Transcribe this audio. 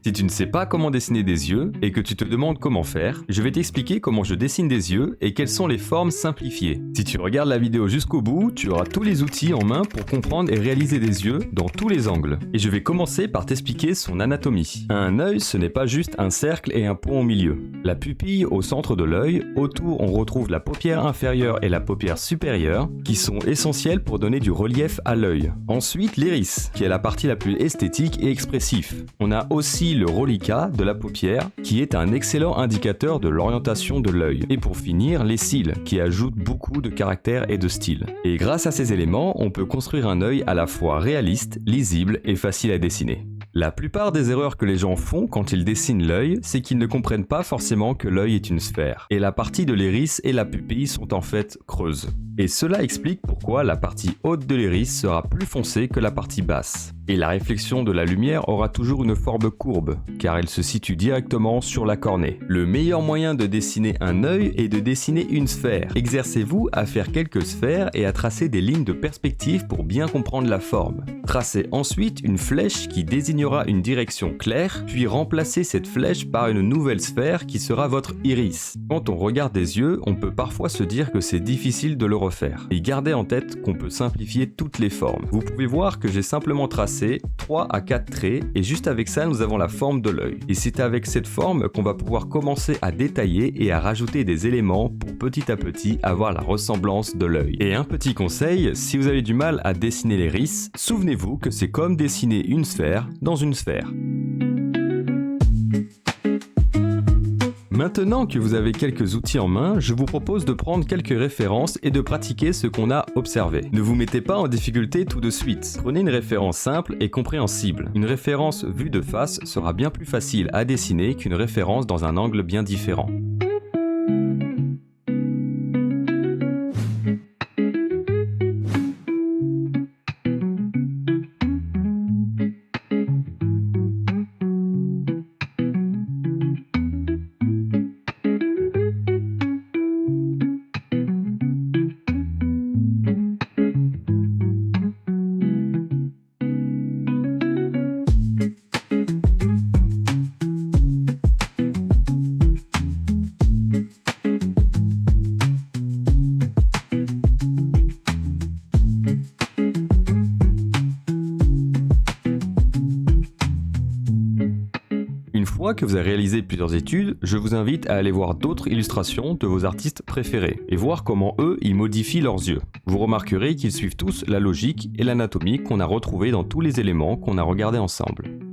Si tu ne sais pas comment dessiner des yeux et que tu te demandes comment faire, je vais t'expliquer comment je dessine des yeux et quelles sont les formes simplifiées. Si tu regardes la vidéo jusqu'au bout, tu auras tous les outils en main pour comprendre et réaliser des yeux dans tous les angles. Et je vais commencer par t'expliquer son anatomie. Un œil, ce n'est pas juste un cercle et un pont au milieu. La pupille au centre de l'œil, autour on retrouve la paupière inférieure et la paupière supérieure, qui sont essentielles pour donner du relief à l'œil. Ensuite, l'iris, qui est la partie la plus esthétique et expressif. On a aussi le reliquat de la paupière, qui est un excellent indicateur de l'orientation de l'œil. Et pour finir, les cils, qui ajoutent beaucoup de caractère et de style. Et grâce à ces éléments, on peut construire un œil à la fois réaliste, lisible et facile à dessiner. La plupart des erreurs que les gens font quand ils dessinent l'œil, c'est qu'ils ne comprennent pas forcément que l'œil est une sphère. Et la partie de l'iris et la pupille sont en fait creuses. Et cela explique pourquoi la partie haute de l'iris sera plus foncée que la partie basse. Et la réflexion de la lumière aura toujours une forme courbe, car elle se situe directement sur la cornée. Le meilleur moyen de dessiner un œil est de dessiner une sphère. Exercez-vous à faire quelques sphères et à tracer des lignes de perspective pour bien comprendre la forme. Tracez ensuite une flèche qui désignera une direction claire, puis remplacez cette flèche par une nouvelle sphère qui sera votre iris. Quand on regarde des yeux, on peut parfois se dire que c'est difficile de le refaire. Et gardez en tête qu'on peut simplifier toutes les formes. Vous pouvez voir que j'ai simplement tracé 3 à 4 traits et juste avec ça nous avons la forme de l'œil. Et c'est avec cette forme qu'on va pouvoir commencer à détailler et à rajouter des éléments pour petit à petit avoir la ressemblance de l'œil. Et un petit conseil, si vous avez du mal à dessiner l'iris, souvenez-vous que c'est comme dessiner une sphère dans une sphère. Maintenant que vous avez quelques outils en main, je vous propose de prendre quelques références et de pratiquer ce qu'on a observé. Ne vous mettez pas en difficulté tout de suite. Prenez une référence simple et compréhensible. Une référence vue de face sera bien plus facile à dessiner qu'une référence dans un angle bien différent. Une fois que vous avez réalisé plusieurs études, je vous invite à aller voir d'autres illustrations de vos artistes préférés et voir comment eux, ils modifient leurs yeux. Vous remarquerez qu'ils suivent tous la logique et l'anatomie qu'on a retrouvée dans tous les éléments qu'on a regardés ensemble.